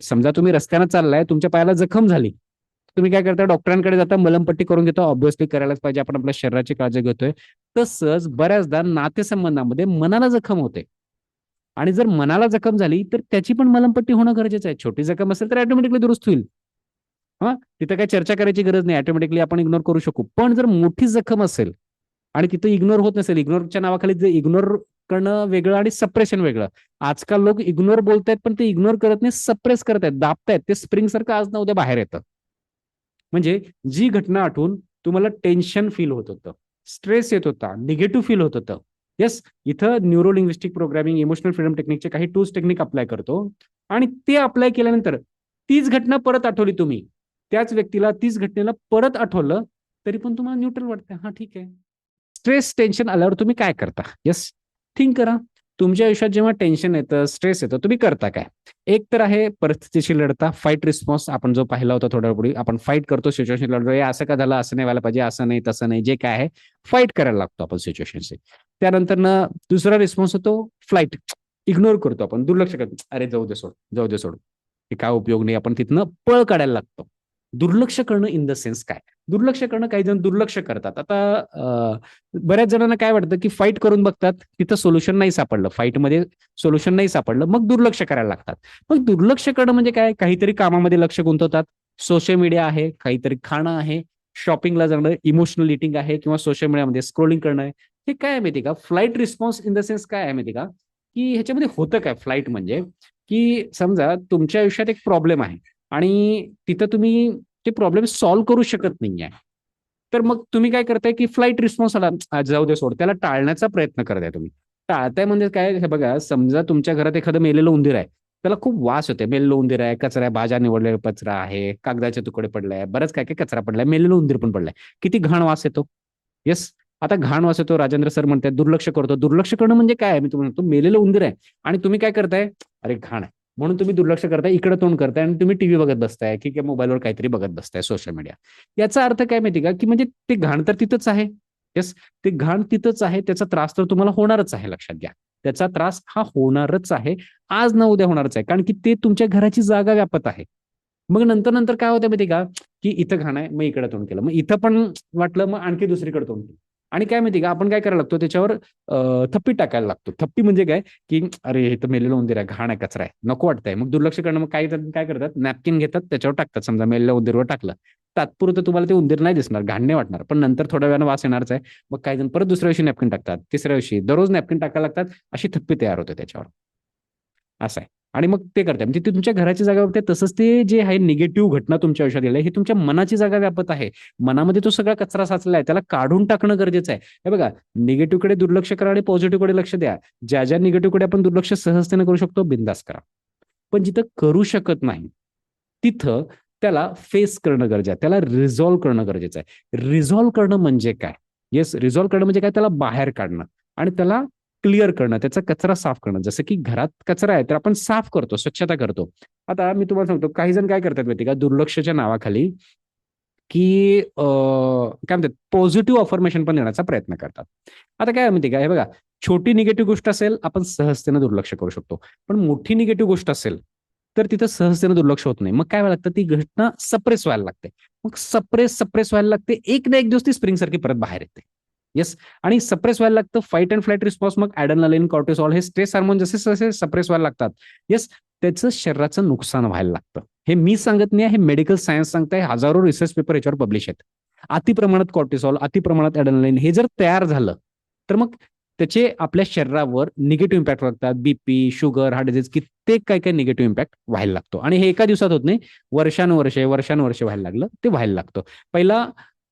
समजा तुम्ही रस्त्यानं चाललाय, तुमच्या पायाला जखम झाली, तुम्ही काय करता? डॉक्टरांकडे जाता, मलमपट्टी करून घेता. ऑब्व्हियसली करायलाच पाहिजे, आपण आपल्या शरीराची काळजी घेतोय. तसंच बऱ्याचदा नातेसंबंधामध्ये मनाला जखम होते, आणि जर मनाला जखम झाली तर त्याची पण मलमपट्टी होणं गरजेचं आहे. छोटी जखम असेल तर ऑटोमॅटिकली दुरुस्त होईल. हा, तिथं काही चर्चा करायची गरज नाही, ऑटोमॅटिकली आपण इग्नोर करू शकू. पण जर मोठी जखम असेल आणि तिथं इग्नोर होत नसेल, इग्नोरच्या नावाखाली जे इग्नोर करणं वेगळं आणि सप्रेशन वेगळं. आजकाल लोक इग्नोर बोलतायत, पण ते इग्नोर करत नाही, सप्रेस करतायत, दाबतायत. ते स्प्रिंग सारखं आज ना उद्या बाहेर येतं. म्हणजे जी घटना आठवून तुम्हाला टेन्शन फील होत होतं, स्ट्रेस येत होता, निगेटिव्ह फील होत होतं. येस, इथं neuro linguistic programming, emotional freedom टेक्निकचे काही टूल्स टेक्निक अप्लाय करतो. आणि ते अप्लाय केल्यानंतर तीच घटना परत आठवली तुम्ही, त्याच व्यक्तीला तीच घटनेला परत आठवलं, तरी पण तुम्हाला न्यूट्रल वाटतं. हा, ठीक आहे. स्ट्रेस टेन्शन आल्यावर तुम्ही काय करता? येस, थिंक करा. तुमच्या आयुष्यात जेव्हा टेन्शन येतं, स्ट्रेस येतं, तुम्ही करता काय? एक तर आहे परिस्थितीशी लढता, फाईट रिस्पॉन्स. आपण जो पाहिला होता थोड्यापूर्वी, आपण फाईट करतो सिच्युएशन लढतो. असं का झालं, असं नाही व्हायला पाहिजे, असं नाही तसं नाही, जे काय आहे फाईट करायला लागतो आपण सिच्युएशनशी. त्यानंतर ना दुसरा रिस्पॉन्स होतो फ्लाईट. इग्नोर करतो आपण, दुर्लक्ष करतो, अरे जाऊ दे सोड, जाऊ दे सोड, हे काय उपयोग नाही, आपण तिथनं पळ काढायला लागतो. दुर्लक्ष करणं इन द सेन्स काय? दुर्लक्ष करणं, काही जण दुर्लक्ष करतात. आता बऱ्याच जणांना काय वाटतं की फाईट करून बघतात, तिथं सोल्युशन नाही सापडलं, फाईटमध्ये सोल्युशन नाही सापडलं, मग दुर्लक्ष करायला लागतात. मग दुर्लक्ष करणं म्हणजे काय? काहीतरी कामामध्ये लक्ष गुंतवतात, सोशल मीडिया आहे, काहीतरी खाणं आहे, शॉपिंगला जाणं, इमोशनल इटिंग आहे, किंवा सोशल मीडियामध्ये स्क्रोलिंग करणं आहे. हे काय आहे माहिती का? Flight response in the sense काय आहे माहिती का? की ह्याच्यामध्ये होतं काय फ्लाईट म्हणजे, की समजा तुमच्या आयुष्यात एक प्रॉब्लेम आहे आणि तिथं तुम्ही ते प्रॉब्लेम सॉल्व्ह करू शकत नाहीये, तर मग तुम्ही काय करताय की फ्लाईट रिस्पॉन्स आला, जाऊ दे सोड, त्याला टाळण्याचा प्रयत्न करताय तुम्ही. टाळताय म्हणजे काय? हे बघा, समजा तुमच्या घरात एखादं मेलेलं उंदीर आहे, त्याला खूप वास होते. मेलेलं उंदीर आहे, कचरा आहे, भाज्या निवडलेला कचरा आहे, कागदाचे तुकडे पडले, बरंच काय काय कचरा पडलाय, मेलेलं उंदीर पण पडलाय, किती घाण वास येतो. येस, आता घाण वास येतो, राजेंद्र सर म्हणतात दुर्लक्ष करतो. दुर्लक्ष करणं म्हणजे काय? मी तुम्हाला म्हणतो, मेलेलं उंदीर आहे आणि तुम्ही काय करताय? अरे घाण आहे म्हणून तुम्ही दुर्लक्ष करताय, इकडे तोंड करताय आणि तुम्ही टीव्ही बघत बसताय, की मोबाईलवर काहीतरी बघत बसताय, सोशल मीडिया. याचा अर्थ काय माहिती का? की म्हणजे ते घाण तर तिथंच आहे. येस, ते घाण तिथंच आहे, त्याचा त्रास तर तुम्हाला होणारच आहे, लक्षात घ्या. त्याचा त्रास हा होणारच आहे, आज ना उद्या होणारच आहे, कारण की ते तुमच्या घराची जागा व्यापत आहे. मग नंतर नंतर काय होतं माहिती का? की इथं घाण आहे, मग इकडे तोंड केलं, मग इथं पण वाटलं, मग आणखी दुसरीकडे तोंड केलं. आणि काय माहिती का, आपण काय करायला लागतो त्याच्यावर? थप्पी टाकायला लागतो. थप्पी म्हणजे काय? की अरे हे तर मेलेलं उंदीर आहे, घाण आहे, कचरा आहे, नको वाटतंय, मग दुर्लक्ष करणं. मग काय करतात? नॅपकिन घेतात, त्याच्यावर टाकतात, समजा मेलेल्या उंदीरवर टाकलं, तात्पुरतं तुम्हाला ते उंदीर नाही दिसणार, घाण नाही वाटणार, पण नंतर थोड्या वेळानं वास येणारच आहे. मग काही जण परत दुसऱ्या दिवशी नॅपकिन टाकतात, तिसऱ्या दिवशी, दररोज नॅपकिन टाकायला लागतात, अशी थप्पी तयार होते त्याच्यावर. असं आहे. आणि मग ते करताय म्हणजे ते तुमच्या घराची जागा व्यापते. तसंच ते जे आहे निगेटिव्ह घटना तुमच्या आयुष्यात गेल्या, हे तुमच्या मनाची जागा व्यापत आहे. मनामध्ये तो सगळा कचरा साचला आहे, त्याला काढून टाकणं गरजेचं आहे. हे बघा, निगेटिव्ह कडे दुर्लक्ष करा आणि पॉझिटिव्ह कडे लक्ष द्या. ज्या ज्या निगेटिव्ह कडे आपण दुर्लक्ष सहजतेने करू शकतो, बिंदास करा. पण जिथं करू शकत नाही, तिथं त्याला फेस करणं गरजेचं आहे, त्याला रिझॉल्व्ह करणं गरजेचं आहे. रिझॉल्व्ह करणं म्हणजे काय? येस, रिझॉल्व्ह करणं म्हणजे काय? त्याला बाहेर काढणं आणि त्याला क्लिअर करणं, त्याचा कचरा साफ करणं. जसं की घरात कचरा आहे तर आपण साफ करतो, स्वच्छता करतो. आता मी तुम्हाला सांगतो, काही जण काय करतात माहिती का, दुर्लक्षच्या नावाखाली, की काय म्हणतात, पॉझिटिव्ह अफर्मेशन पण देण्याचा प्रयत्न करतात. आता काय माहिती का, हे बघा, छोटी निगेटिव्ह गोष्ट असेल, आपण सहजतेनं दुर्लक्ष करू शकतो. पण मोठी निगेटिव्ह गोष्ट असेल तर तिथं सहजतेनं दुर्लक्ष होत नाही. मग काय व्हायला लागतं? ती घटना सप्रेस व्हायला लागते. मग सप्रेस व्हायला लागते, एक ना एक दिवस ती स्प्रिंग सारखी परत बाहेर येते. येस, आणि सप्रेस व्हायला लागतं, फाईट अँड फ्लाईट रिस्पॉन्स, मग ॲड्रेनालिन, कॉर्टिसॉल, हे स्ट्रेस हार्मोन जसे जसे सप्रेस व्हायला लागतात, येस, त्याचं शरीराचं नुकसान व्हायला लागतं. हे मी सांगत नाही, हे मेडिकल सायन्स सांगताय, हजारो रिसर्च पेपर याच्यावर पब्लिश आहेत. अति प्रमाणात कॉर्टिसॉल, अति प्रमाणात ॲड्रेनालिन हे जर तयार झालं, तर मग त्याचे आपल्या शरीरावर निगेटिव्ह इम्पॅक्ट लागतात. बीपी, शुगर, हार्ट डिझीज, कित्येक काय काय निगेटिव्ह इम्पॅक्ट व्हायला लागतो. आणि हे एका दिवसात होत नाही, वर्षानुवर्षे वर्षानुवर्षे व्हायला लागलं, ते व्हायला लागतं. पहिला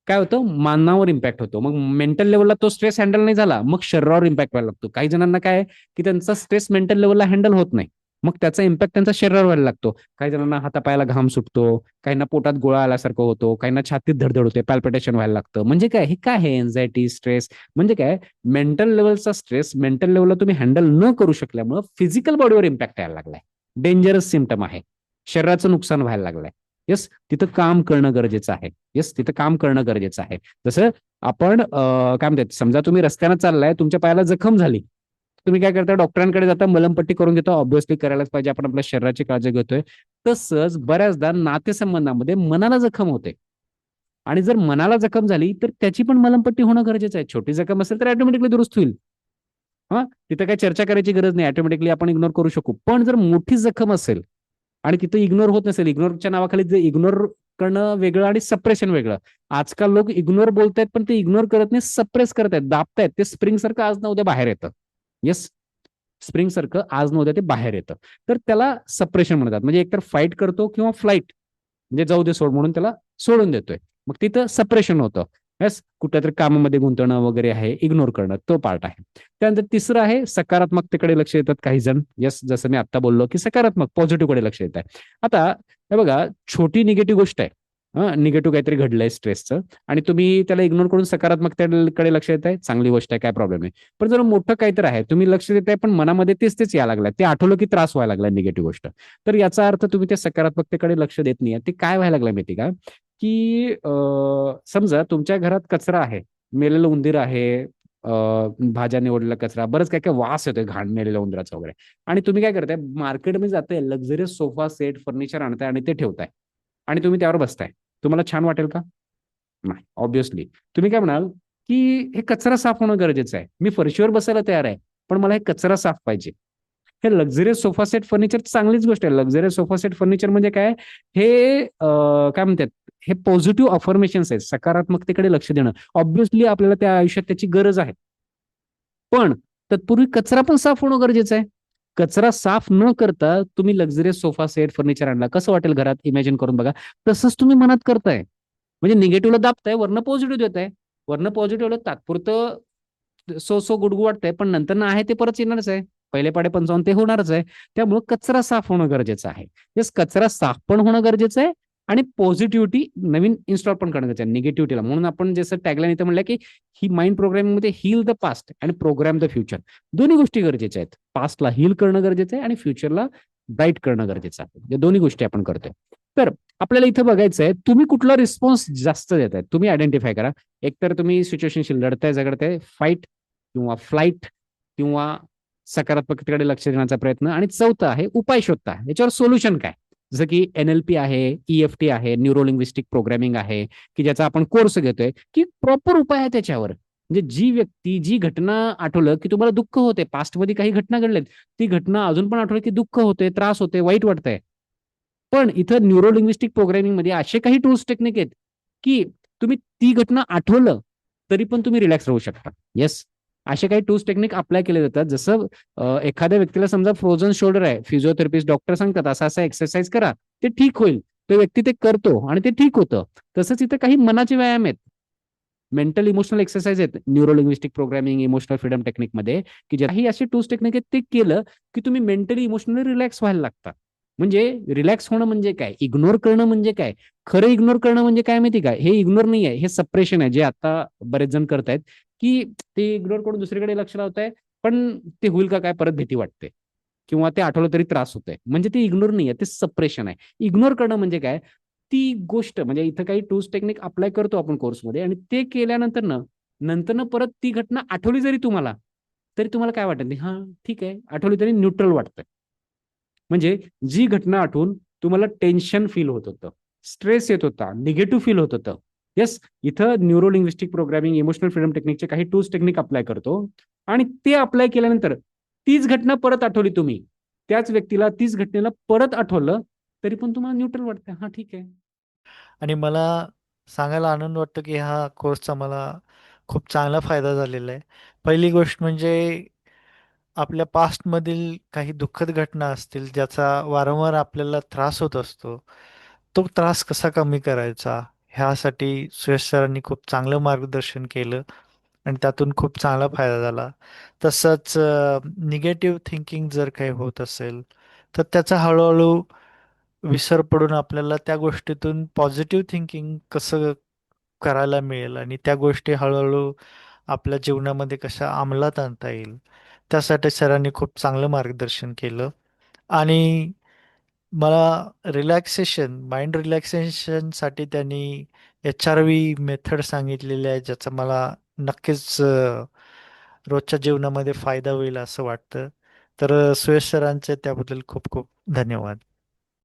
काय होतं? मानावर इम्पॅक्ट होतो, मग मेंटल लेवलला तो स्ट्रेस हँडल नाही झाला, मग शरीरावर इम्पॅक्ट व्हायला लागतो. काही जणांना काय, की त्यांचा स्ट्रेस मेंटल लेवलला हँडल होत नाही, मग त्याचा इम्पॅक्ट त्यांचा शरीरावर व्हायला लागतो. काही जणांना हातापायाला घाम सुटतो, काहींना पोटात गोळा आल्यासारखं होतो, काहींना छातीत धडधड होते, पॅल्पिटेशन व्हायला लागतं. म्हणजे काय? हे काय आहे? एन्झायटी, स्ट्रेस म्हणजे काय? मेंटल लेवलचा स्ट्रेस मेंटल लेवलला तुम्ही हँडल न करू शकल्यामुळे फिजिकल बॉडीवर इम्पॅक्ट यायला लागलाय. डेंजरस सिम्टम आहे, शरीराचं नुकसान व्हायला लागलंय. येस, तिथं काम करणं गरजेचं आहे. येस, तिथं काम करणं गरजेचं आहे. जसं आपण काय म्हणतात, समजा तुम्ही रस्त्यानं चाललाय, तुमच्या पायाला जखम झाली, तुम्ही काय करता? डॉक्टरांकडे जाता, मलमपट्टी करून घेता. ऑब्व्हियसली करायलाच पाहिजे, आपण आपल्या शरीराची काळजी घेतोय. तसंच बऱ्याचदा नातेसंबंधामध्ये मनाला जखम होते. आणि जर मनाला जखम झाली तर त्याची पण मलमपट्टी होणं गरजेचं आहे. छोटी जखम असेल तर ऑटोमॅटिकली दुरुस्त होईल. हा, तिथं काही चर्चा करायची गरज नाही, ऑटोमॅटिकली आपण इग्नोर करू शकू. पण जर मोठी जखम असेल आणि तिथं इग्नोर होत नसेल, इग्नोरच्या नावाखाली जे इग्नोर करणं वेगळं आणि सप्रेशन वेगळं. आजकाल लोक इग्नोर बोलतायत पण ते इग्नोर करत नाही, सप्रेस करतायत, दाबतायत. ते स्प्रिंग सारखं आज ना उद्या बाहेर येतं. येस, स्प्रिंग सारखं आज न उद्या ते बाहेर येतं. तर त्याला सप्रेशन म्हणतात. म्हणजे एकतर फाईट करतो किंवा फ्लाईट, म्हणजे जाऊ दे सोड म्हणून त्याला सोडून देतोय. मग तिथं सप्रेशन होतं. येस, कुठल्या तरी कामामध्ये गुंतवणं वगैरे आहे, इग्नोर करणं, तो पार्ट आहे. त्यानंतर तिसरं आहे सकारात्मकतेकडे लक्ष देतात काही जण. येस, जसं मी आता बोललो की सकारात्मक पॉझिटिव्हकडे लक्ष देत आहे. आता हे बघा, छोटी निगेटिव्ह गोष्ट आहे, निगेटिव्ह काहीतरी घडलंय स्ट्रेसचं, आणि तुम्ही त्याला इग्नोर करून सकारात्मकतेकडे लक्ष देताय, चांगली गोष्ट आहे, काय प्रॉब्लेम आहे. पण जर मोठं काहीतरी आहे, तुम्ही लक्ष देताय पण मनामध्ये तेच तेच यायला लागलं, ते आठवलं की त्रास व्हायला लागला निगेटिव्ह गोष्ट, तर याचा अर्थ तुम्ही त्या सकारात्मकतेकडे लक्ष देत नाही. ते काय व्हायला लागलं माहिती का, की समजा तुमच्या घरात कचरा आहे, मेलेलं उंदीर आहे, भाज्या निवडलेला कचरा, बरंच काय काय वास येतोय घाण मेलेल्या उंदराचा वगैरे, आणि तुम्ही काय करताय, मार्केटमध्ये जाताय, लक्झरियस सोफा सेट फर्निचर आणताय आणि ते ठेवताय आणि तुम्ही त्यावर बसताय. तुम्हाला छान वाटेल का? नाही, ऑब्व्हियसली. तुम्ही काय म्हणाल, की हे कचरा साफ होणं गरजेचं आहे, मी फरशीवर बसायला तयार आहे, पण मला हे कचरा साफ पाहिजे. हे लक्झरियस सोफा सेट फर्निचर चांगलीच गोष्ट आहे. लक्झरियस सोफा सेट फर्निचर म्हणजे काय, हे काय म्हणतात, हे पॉझिटिव्ह अफर्मेशन्स आहेत, सकारात्मकतेकडे लक्ष देणं. ऑब्व्हियसली आपल्याला त्या आयुष्यात त्याची गरज आहे, पण तत्पूर्वी कचरा पण साफ होणं गरजेचं आहे. कचरा साफ न करता तुम्ही लक्झरियस सोफा सेट फर्निचर आणला, कसं वाटेल घरात, इमॅजिन करून बघा. तसंच तुम्ही मनात करताय, म्हणजे निगेटिव्हला दाबताय, वरनं पॉझिटिव्ह देत आहे. वरनं पॉझिटिव्हला तात्पुरतं सो सो गुडगु वाटतंय, पण नंतर ना आहे ते परत येणारच आहे. पहिले पाडे पंचावन्न ते होणारच आहे. त्यामुळे कचरा साफ होणं गरजेचं आहे. तेच कचरा साफ पण होणं गरजेचं आहे आणि पॉझिटिव्हिटी नवीन इन्स्टॉल पण करणं गरजेचं आहे निगेटिव्हिटीला. म्हणून आपण जसं टॅगलाईन इथं म्हणलं की ही माइंड प्रोग्रामिंग मध्ये हील द पास्ट आणि प्रोग्राम द फ्युचर, दोन्ही गोष्टी गरजेच्या आहेत. पास्टला हील करणं गरजेचं आहे आणि फ्युचरला ब्राईट करणं गरजेचं आहे. या दोन्ही गोष्टी आपण करतोय. तर आपल्याला इथं बघायचं आहे, तुम्ही कुठला रिस्पॉन्स जास्त देत आहे, तुम्ही आयडेंटिफाय करा. एकतर तुम्ही सिच्युएशनशी लढताय, झगडताय, फाईट किंवा फ्लाईट किंवा सकारात्मकतेकडे लक्ष देण्याचा प्रयत्न, आणि चौथं आहे उपाय शोधता, याच्यावर सोल्युशन काय. जसं की NLP आहे, EFT आहे, न्यूरोलिंग्विस्टिक प्रोग्रामिंग आहे, की ज्याचा आपण कोर्स घेतोय, की प्रॉपर उपाय आहे त्याच्यावर. म्हणजे जी व्यक्ती, जी घटना आठवलं की तुम्हाला दुःख होते, पास्टमध्ये काही घटना घडल्यात, ती घटना अजून पण आठवलं की दुःख होते, त्रास होते, वाईट वाटतंय. पण इथं न्यूरोलिंग्विस्टिक प्रोग्रामिंग मध्ये असे काही टूल्स टेक्निक आहेत की तुम्ही ती घटना आठवलं तरी पण तुम्ही रिलॅक्स राहू शकता. येस, असे काही टूल्स टेक्निक अप्लाय केले जातात. जसं एखाद्या व्यक्तीला समजा फ्रोझन शोल्डर आहे, फिजिओथेरपिस्ट डॉक्टर सांगतात असा असा एक्सरसाइज करा, ते ठीक होईल. तो व्यक्ती ते करतो आणि ते ठीक होतं. तसंच इथं काही मनाचे व्यायाम आहेत, मेंटल इमोशनल एक्सरसाइज आहेत न्यूरोलिंग्विस्टिक प्रोग्रामिंग इमोशनल फ्रीडम टेक्निकमध्ये, की ज्याही असे टूल्स टेक्निक आहेत ते केलं की तुम्ही मेंटली इमोशनली रिलॅक्स व्हायला लागता. म्हणजे रिलॅक्स होणं म्हणजे काय, इग्नोर करणं म्हणजे काय, खरं इग्नोर करणं म्हणजे काय माहिती काय, हे इग्नोर नाही आहे, हे सप्रेशन आहे, जे आता बरेच जण करतायत, की ते इग्नोर करून दुसरीकडे लक्ष लावत आहे. पण ते होईल का काय, परत भीती वाटते किंवा ते आठवलं तरी त्रास होतोय, म्हणजे ते इग्नोर नाही आहे, ते सप्रेशन आहे. इग्नोर करणं म्हणजे काय, ती गोष्ट म्हणजे इथं काही टूल्स टेक्निक अप्लाय करतो आपण कोर्समध्ये, आणि ते केल्यानंतर नंतर परत ती घटना आठवली जरी तुम्हाला, तरी तुम्हाला काय वाटत नाही, हा ठीक आहे, आठवली तरी न्यूट्रल वाटतंय. म्हणजे जी घटना आठवून तुम्हाला टेन्शन फील होत होतं, स्ट्रेस येत होता, निगेटिव्ह फील होत होतं. येस, इथं न्यूरोलिंग्विस्टिक प्रोग्रामिंग इमोशनल फ्रीडम टेक्निकचे काही टूल्स टेक्निक अप्लाय करतो, आणि ते अप्लाय केल्यानंतर तीच घटना परत आठवली तुम्ही, त्याच व्यक्तीला तीच घटनेला परत आठवलं, तरी पण तुम्हाला न्यूट्रल वाटतं, हा ठीक आहे. आणि मला सांगायला आनंद वाटतो की हा कोर्सचा मला खूप चांगला फायदा झालेला आहे. पहिली गोष्ट म्हणजे आपल्या पास्टमधील काही दुःखद घटना असतील ज्याचा वारंवार आपल्याला त्रास होत असतो, तो त्रास कसा कमी करायचा ह्यासाठी सुयश सरांनी खूप चांगलं मार्गदर्शन केलं आणि त्यातून खूप चांगला फायदा झाला. तसंच निगेटिव्ह थिंकिंग जर काही होत असेल तर त्याचा हळूहळू विसर पडून आपल्याला त्या गोष्टीतून पॉझिटिव्ह थिंकिंग कसं करायला मिळेल आणि त्या गोष्टी हळूहळू आपल्या जीवनामध्ये कशा अंमलात आणता येईल त्यासाठी सरांनी खूप चांगलं मार्गदर्शन केलं. आणि मला माइंड रिलॅक्सेशनसाठी त्यांनी HRV मेथड सांगितलेली आहे ज्याचा मला नक्कीच रोजच्या जीवनामध्ये फायदा होईल असं वाटतं. तर सुयश सरांचे त्याबद्दल खूप खूप धन्यवाद.